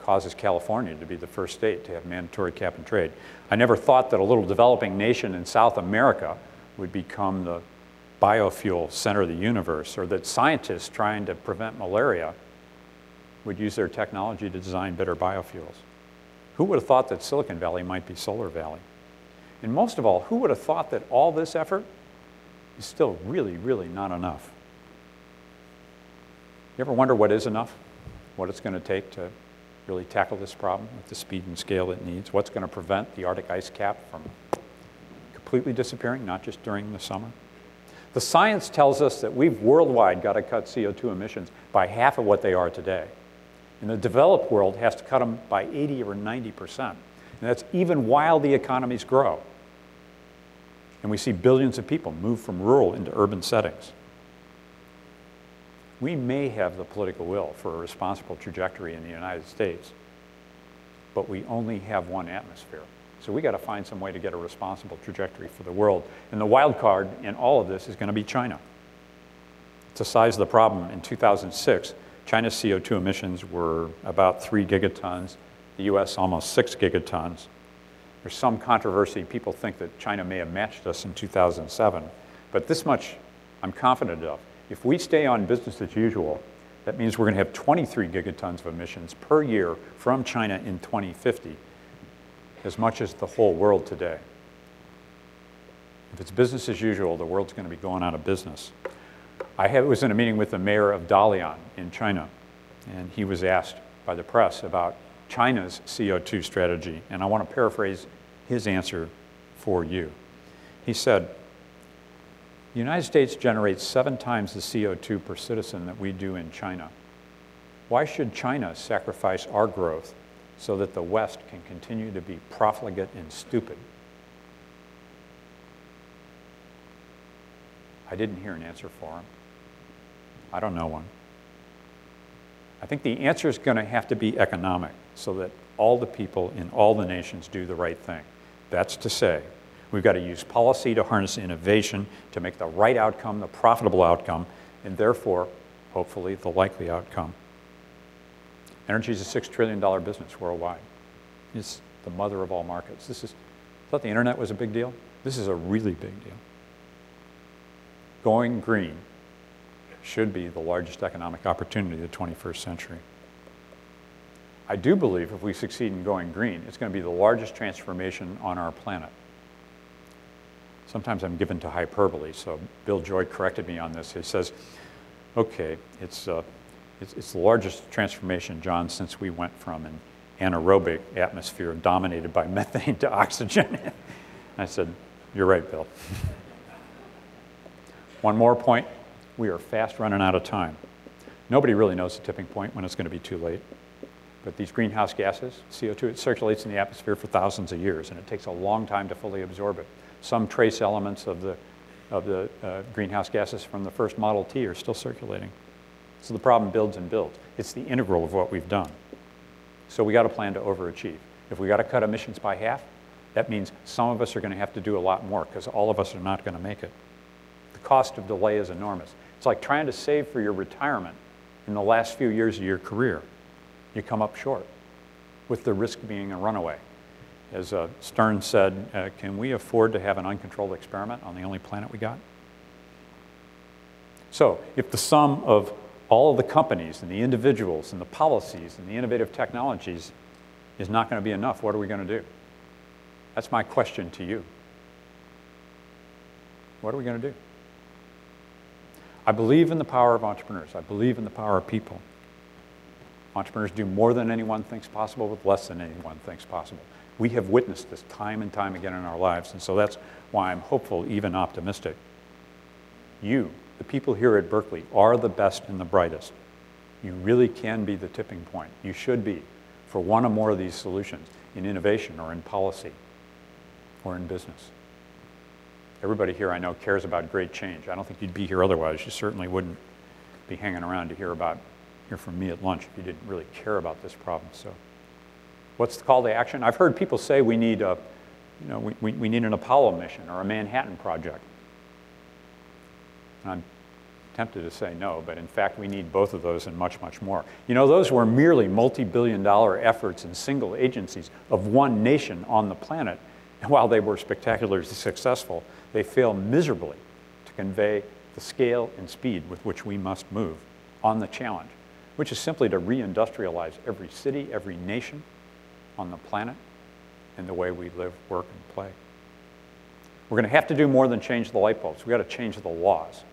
causes California to be the first state to have mandatory cap and trade. I never thought that a little developing nation in South America would become the biofuel center of the universe, or that scientists trying to prevent malaria would use their technology to design better biofuels. Who would have thought that Silicon Valley might be Solar Valley? And most of all, who would have thought that all this effort is still really, really not enough? You ever wonder what is enough? What it's going to take to really tackle this problem at the speed and scale it needs? What's going to prevent the Arctic ice cap from completely disappearing, not just during the summer? The science tells us that we've worldwide got to cut CO2 emissions by half of what they are today. And the developed world has to cut them by 80 or 90%. And that's even while the economies grow. And we see billions of people move from rural into urban settings. We may have the political will for a responsible trajectory in the United States, but we only have one atmosphere. So we got to find some way to get a responsible trajectory for the world. And the wild card in all of this is going to be China. It's the size of the problem. In 2006, China's CO2 emissions were about 3 gigatons, the US almost 6 gigatons. There's some controversy. People think that China may have matched us in 2007. But this much I'm confident of. If we stay on business as usual, that means we're going to have 23 gigatons of emissions per year from China in 2050, as much as the whole world today. If it's business as usual, the world's going to be going out of business. I was in a meeting with the mayor of Dalian in China, and he was asked by the press about China's CO2 strategy, and I want to paraphrase his answer for you. He said, "The United States generates 7 times the CO2 per citizen that we do in China. Why should China sacrifice our growth so that the West can continue to be profligate and stupid? I didn't hear an answer for him. I don't know one. I think the answer is going to have to be economic, so that all the people in all the nations do the right thing. That's to say, we've got to use policy to harness innovation to make the right outcome, the profitable outcome, and therefore, hopefully, the likely outcome. Energy is a $6 trillion business worldwide. It's the mother of all markets. I thought the internet was a big deal. This is a really big deal. Going green should be the largest economic opportunity of the 21st century. I do believe if we succeed in going green, it's going to be the largest transformation on our planet. Sometimes I'm given to hyperbole, so Bill Joy corrected me on this. He says, okay, it's the largest transformation, John, since we went from an anaerobic atmosphere dominated by methane to oxygen. I said, you're right, Bill. One more point. We are fast running out of time. Nobody really knows the tipping point when it's going to be too late. But these greenhouse gases, CO2, it circulates in the atmosphere for thousands of years, and it takes a long time to fully absorb it. Some trace elements of the greenhouse gases from the first Model T are still circulating. So the problem builds and builds. It's the integral of what we've done. So we got to plan to overachieve. If we got to cut emissions by half, that means some of us are going to have to do a lot more, because all of us are not going to make it. The cost of delay is enormous. It's like trying to save for your retirement in the last few years of your career. You come up short, with the risk being a runaway. As Stern said, can we afford to have an uncontrolled experiment on the only planet we got? So if the sum of all of the companies and the individuals and the policies and the innovative technologies is not going to be enough, what are we going to do? That's my question to you. What are we going to do? I believe in the power of entrepreneurs. I believe in the power of people. Entrepreneurs do more than anyone thinks possible with less than anyone thinks possible. We have witnessed this time and time again in our lives, and so that's why I'm hopeful, even optimistic. You, the people here at Berkeley, are the best and the brightest. You really can be the tipping point. You should be for one or more of these solutions in innovation or in policy or in business. Everybody here I know cares about great change. I don't think you'd be here otherwise. You certainly wouldn't be hanging around to hear from me at lunch if you didn't really care about this problem. So what's the call to action? I've heard people say we need we need an Apollo mission or a Manhattan Project. And I'm tempted to say no, but in fact we need both of those and much, much more. You know, those were merely multi-billion-dollar efforts in single agencies of one nation on the planet. And while they were spectacularly successful, they failed miserably to convey the scale and speed with which we must move on the challenge, which is simply to reindustrialize every city, every nation on the planet, and the way we live, work, and play. We're going to have to do more than change the light bulbs. We've got to change the laws.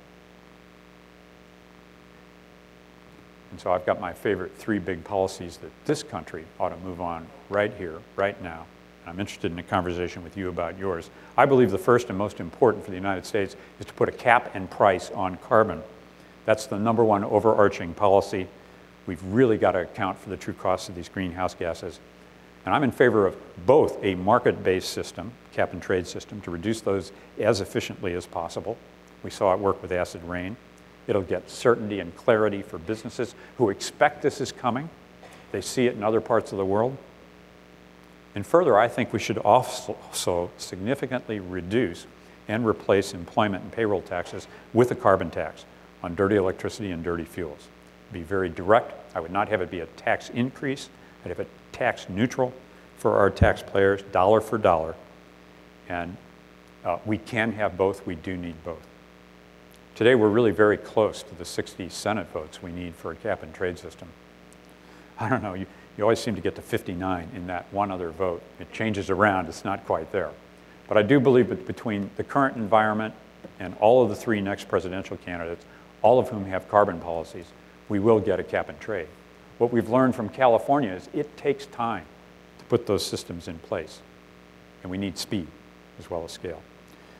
And so I've got my favorite 3 big policies that this country ought to move on right here, right now. I'm interested in a conversation with you about yours. I believe the first and most important for the United States is to put a cap and price on carbon. That's the #1 overarching policy. We've really got to account for the true costs of these greenhouse gases. And I'm in favor of both a market-based system, cap and trade system, to reduce those as efficiently as possible. We saw it work with acid rain. It'll get certainty and clarity for businesses who expect this is coming. They see it in other parts of the world. And further, I think we should also significantly reduce and replace employment and payroll taxes with a carbon tax on dirty electricity and dirty fuels. Be very direct. I would not have it be a tax increase. I'd have it tax neutral for our taxpayers, dollar for dollar. And we can have both. We do need both. Today, we're really very close to the 60 Senate votes we need for a cap and trade system. I don't know. You always seem to get to 59 in that one other vote. It changes around. It's not quite there. But I do believe that between the current environment and all of the 3 next presidential candidates, all of whom have carbon policies, we will get a cap and trade. What we've learned from California is it takes time to put those systems in place. And we need speed as well as scale.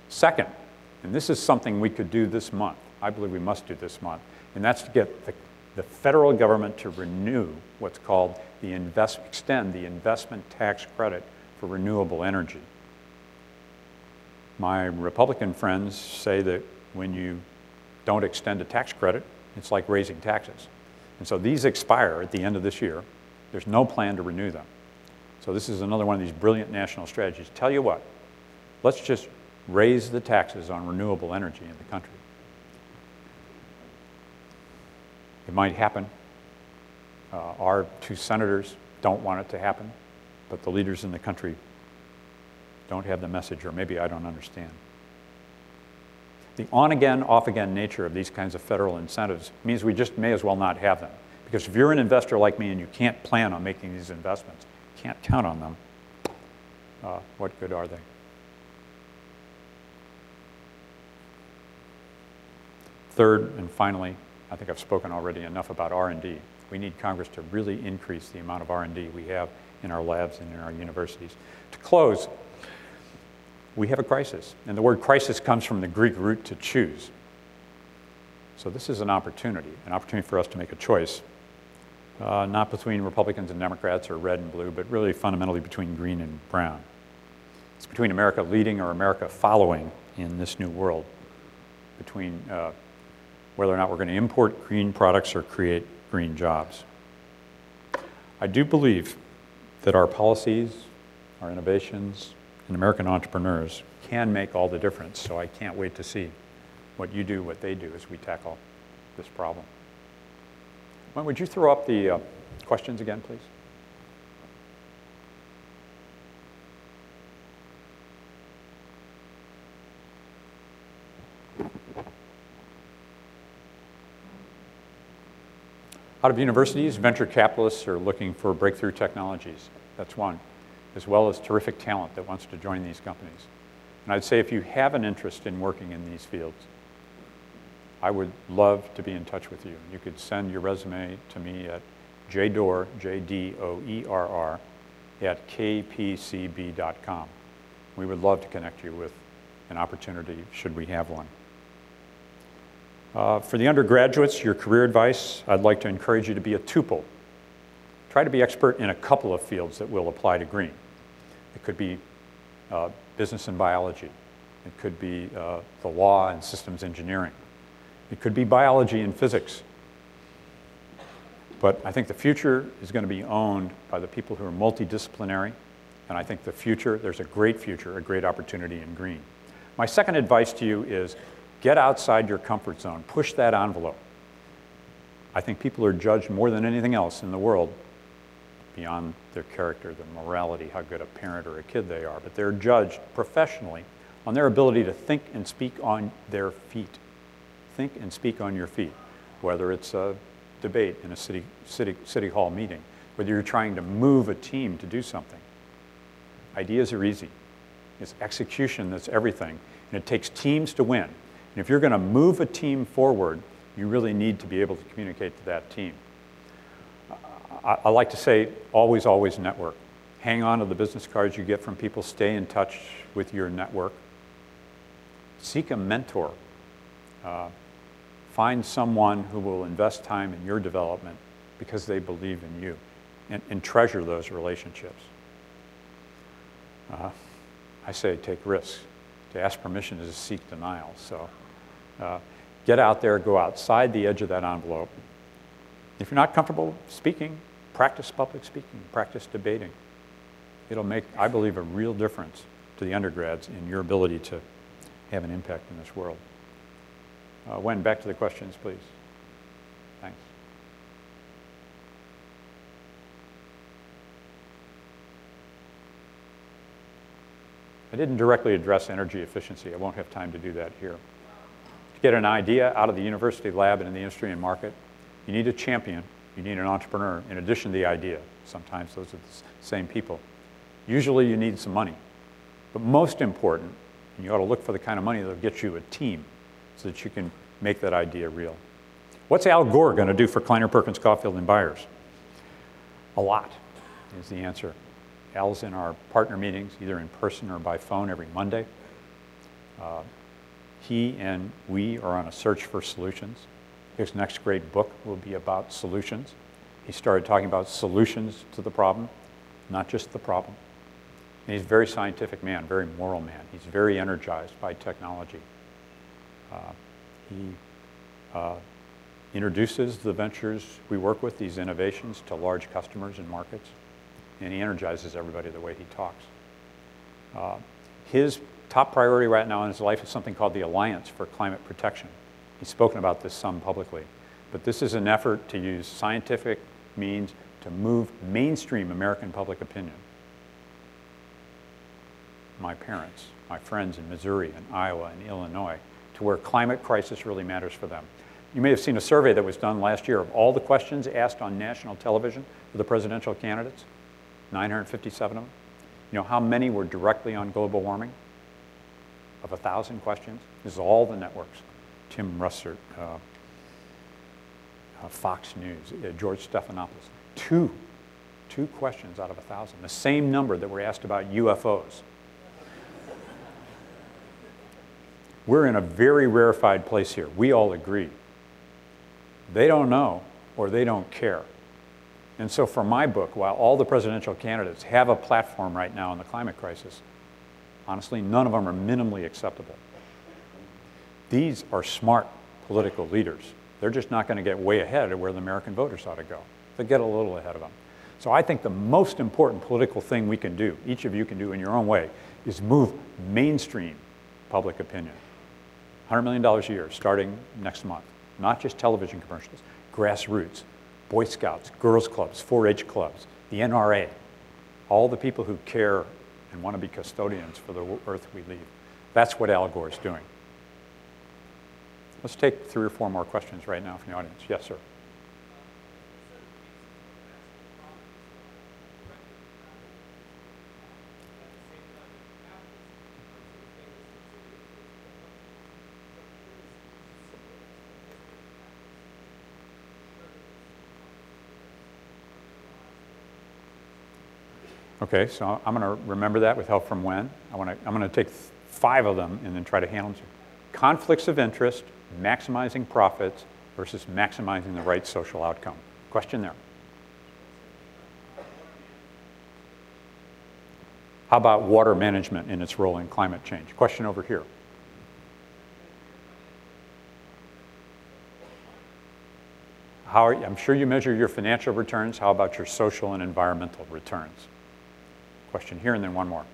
Second, and this is something we could do this month, I believe we must do this month, and that's to get the federal government to renew what's called extend the investment tax credit for renewable energy. My Republican friends say that when you don't extend a tax credit, it's like raising taxes. And so these expire at the end of this year. There's no plan to renew them. So this is another one of these brilliant national strategies. Tell you what, let's just raise the taxes on renewable energy in the country. It might happen. Our two senators don't want it to happen, but the leaders in the country don't have the message, or maybe I don't understand. The on-again, off-again nature of these kinds of federal incentives means we just may as well not have them. Because if you're an investor like me and you can't plan on making these investments, can't count on them, what good are they? Third, and finally, I think I've spoken already enough about R&D. We need Congress to really increase the amount of R&D we have in our labs and in our universities. To close, we have a crisis. And the word crisis comes from the Greek root to choose. So this is an opportunity for us to make a choice, not between Republicans and Democrats or red and blue, but really fundamentally between green and brown. It's between America leading or America following in this new world, between whether or not we're going to import green products or create green jobs. I do believe that our policies, our innovations, and American entrepreneurs can make all the difference, so I can't wait to see what you do, what they do as we tackle this problem. Well, would you throw up the questions again, please? Out of universities, venture capitalists are looking for breakthrough technologies. That's one, as well as terrific talent that wants to join these companies. And I'd say if you have an interest in working in these fields, I would love to be in touch with you. You could send your resume to me at jdoerr, J-D-O-E-R-R, at kpcb.com. We would love to connect you with an opportunity should we have one. For the undergraduates, your career advice, I'd like to encourage you to be a tuple. Try to be expert in a couple of fields that will apply to green. It could be business and biology. It could be the law and systems engineering. It could be biology and physics. But I think the future is going to be owned by the people who are multidisciplinary. And I think the future, there's a great future, a great opportunity in green. My second advice to you is get outside your comfort zone. Push that envelope. I think people are judged more than anything else in the world beyond their character, their morality, how good a parent or a kid they are. But they're judged professionally on their ability to think and speak on their feet. Think and speak on your feet, whether it's a debate in a city hall meeting, whether you're trying to move a team to do something. Ideas are easy. It's execution that's everything, and it takes teams to win. And if you're going to move a team forward, you really need to be able to communicate to that team. I like to say, always, always network. Hang on to the business cards you get from people. Stay in touch with your network. Seek a mentor. Find someone who will invest time in your development because they believe in you, and treasure those relationships. I say take risks. To ask permission is to seek denial. So get out there, go outside the edge of that envelope. If you're not comfortable speaking, practice public speaking, practice debating. It'll make, I believe, a real difference to the undergrads in your ability to have an impact in this world. Wen, back to the questions, please. Thanks. I didn't directly address energy efficiency. I won't have time to do that here. To get an idea out of the university lab and in the industry and market, you need a champion, you need an entrepreneur, in addition to the idea. Sometimes those are the same people. Usually you need some money. But most important, and you ought to look for the kind of money that will get you a team so that you can make that idea real. What's Al Gore going to do for Kleiner, Perkins, Caufield, and Byers? A lot is the answer. Al's in our partner meetings, either in person or by phone every Monday. He and we are on a search for solutions. His next great book will be about solutions. He started talking about solutions to the problem, not just the problem. And he's a very scientific man, very moral man. He's very energized by technology. He introduces the ventures we work with, these innovations, to large customers and markets, and he energizes everybody the way he talks. His top priority right now in his life is something called the Alliance for Climate Protection. He's spoken about this some publicly, but this is an effort to use scientific means to move mainstream American public opinion. My parents, my friends in Missouri and Iowa and Illinois, to where climate crisis really matters for them. You may have seen a survey that was done last year of all the questions asked on national television for the presidential candidates, 957 of them. You know how many were directly on global warming? Of 1,000 questions. This is all the networks. Tim Russert, Fox News, George Stephanopoulos. Two questions out of 1,000. The same number that were asked about UFOs. We're in a very rarefied place here. We all agree. They don't know or they don't care. And so for my book, while all the presidential candidates have a platform right now in the climate crisis, honestly, none of them are minimally acceptable. These are smart political leaders. They're just not going to get way ahead of where the American voters ought to go. They'll get a little ahead of them. So I think the most important political thing we can do, each of you can do in your own way, is move mainstream public opinion. $100 million a year starting next month. Not just television commercials, grassroots, Boy Scouts, Girls Clubs, 4-H clubs, the NRA, all the people who care and want to be custodians for the earth we leave. That's what Al Gore is doing. Let's take 3 or 4 more questions right now from the audience. Yes, sir. Okay, so I'm going to remember that with help from Wen. I'm going to take 5 of them and then try to handle them. Conflicts of interest, maximizing profits versus maximizing the right social outcome. Question there. How about water management and its role in climate change? Question over here. I'm sure you measure your financial returns. How about your social and environmental returns? Question here, and then one more.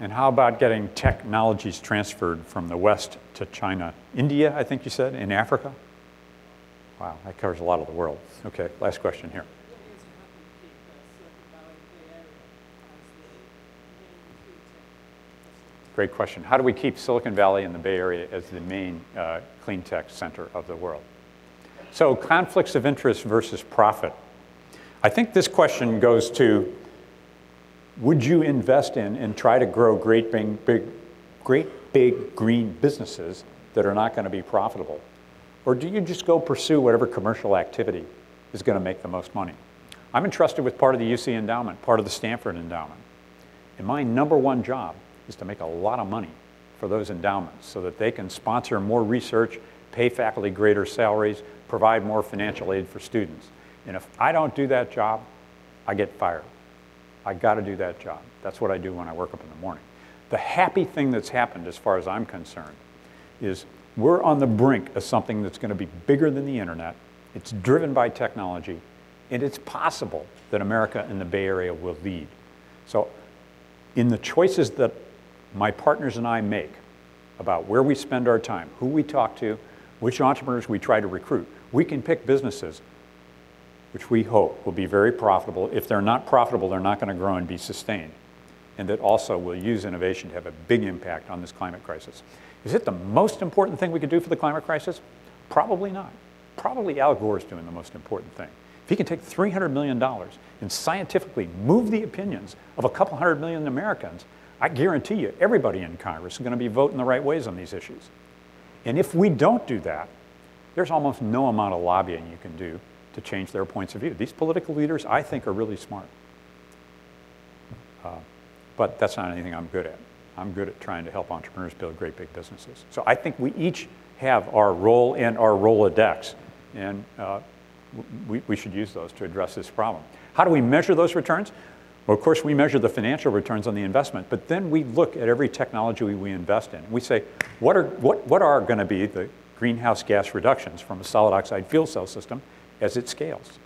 And how about getting technologies transferred from the West to China? India, I think you said, in Africa? Wow, that covers a lot of the world. Okay, last question here. Great question. How do we keep Silicon Valley and the Bay Area as the main clean tech center of the world? So conflicts of interest versus profit. I think this question goes to, would you invest in and try to grow great big green businesses that are not going to be profitable? Or do you just go pursue whatever commercial activity is going to make the most money? I'm entrusted with part of the UC endowment, part of the Stanford endowment. And my #1 job is to make a lot of money for those endowments so that they can sponsor more research, pay faculty greater salaries, provide more financial aid for students. And if I don't do that job, I get fired. I got to do that job. That's what I do when I work up in the morning. The happy thing that's happened, as far as I'm concerned, is we're on the brink of something that's going to be bigger than the internet. It's driven by technology, and it's possible that America and the Bay Area will lead. So in the choices that my partners and I make about where we spend our time, who we talk to, which entrepreneurs we try to recruit, we can pick businesses which we hope will be very profitable. If they're not profitable, they're not going to grow and be sustained. And that also will use innovation to have a big impact on this climate crisis. Is it the most important thing we could do for the climate crisis? Probably not. Probably Al Gore is doing the most important thing. If he can take $300 million and scientifically move the opinions of a couple 100 million Americans, I guarantee you everybody in Congress is going to be voting the right ways on these issues. And if we don't do that, there's almost no amount of lobbying you can do to change their points of view. These political leaders, I think, are really smart. But that's not anything I'm good at. I'm good at trying to help entrepreneurs build great big businesses. So I think we each have our role and our Rolodex, and we should use those to address this problem. How do we measure those returns? Well, of course, we measure the financial returns on the investment, but then we look at every technology we invest in. We say, what are going to be the greenhouse gas reductions from a solid oxide fuel cell system as it scales?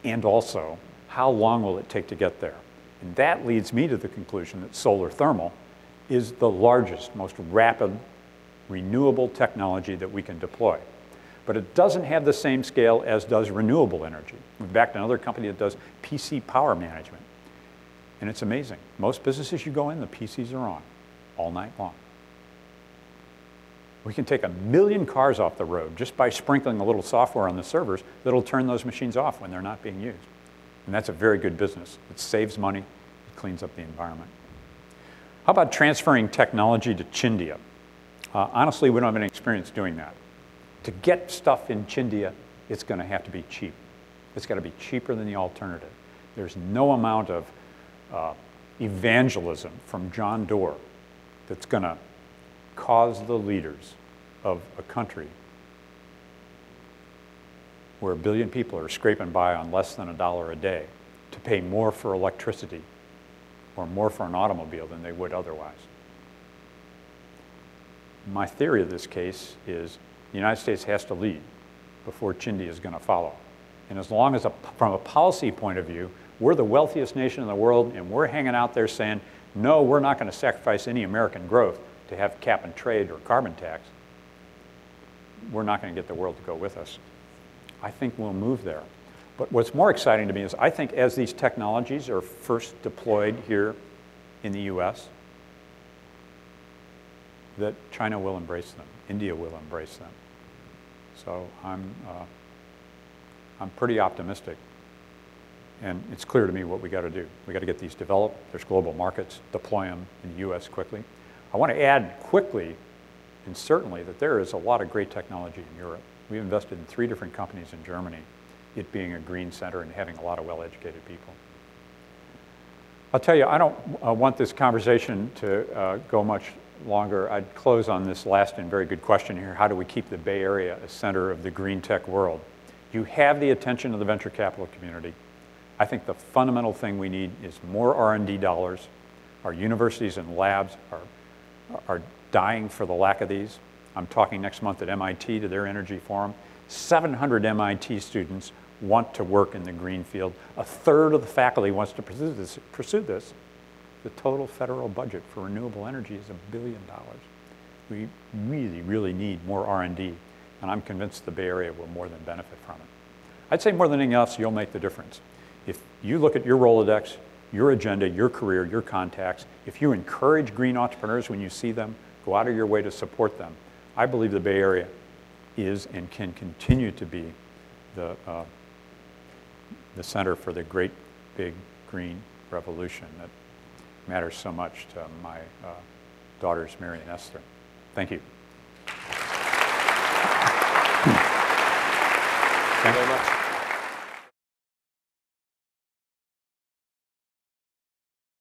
And also, how long will it take to get there? And that leads me to the conclusion that solar thermal is the largest, most rapid, renewable technology that we can deploy. But it doesn't have the same scale as does renewable energy. We've backed another company that does PC power management. And it's amazing. Most businesses you go in, the PCs are on all night long. We can take 1 million cars off the road just by sprinkling a little software on the servers that'll turn those machines off when they're not being used. And that's a very good business. It saves money, it cleans up the environment. How about transferring technology to Chindia? Honestly, we don't have any experience doing that. To get stuff in Chindia, it's going to have to be cheap. It's got to be cheaper than the alternative. There's no amount of evangelism from John Doerr that's going to cause the leaders of a country where 1 billion people are scraping by on less than $1 a day to pay more for electricity or more for an automobile than they would otherwise. My theory of this case is the United States has to lead before Chindia is going to follow. And as long as, from a policy point of view, we're the wealthiest nation in the world and we're hanging out there saying, no, we're not going to sacrifice any American growth to have cap and trade or carbon tax, we're not going to get the world to go with us. I think we'll move there. But what's more exciting to me is I think as these technologies are first deployed here in the US, that China will embrace them, India will embrace them. So I'm pretty optimistic. And it's clear to me what we got to do. We got to get these developed. There's global markets, deploy them in the US quickly. I want to add quickly and certainly that there is a lot of great technology in Europe. We invested in 3 different companies in Germany, it being a green center and having a lot of well-educated people. I'll tell you, I don't want this conversation to go much longer. I'd close on this last and very good question here. How do we keep the Bay Area a center of the green tech world? You have the attention of the venture capital community. I think the fundamental thing we need is more R&D dollars. Our universities and labs are dying for the lack of these. I'm talking next month at MIT to their energy forum. 700 MIT students want to work in the green field. 1/3 of the faculty wants to pursue this. The total federal budget for renewable energy is $1 billion. We really, really need more R&D, and I'm convinced the Bay Area will more than benefit from it. I'd say more than anything else, you'll make the difference. If you look at your Rolodex, your agenda, your career, your contacts, if you encourage green entrepreneurs when you see them, go out of your way to support them, I believe the Bay Area is and can continue to be the center for the great big green revolution that matters so much to my daughters, Mary and Esther. Thank you. Thank you very much.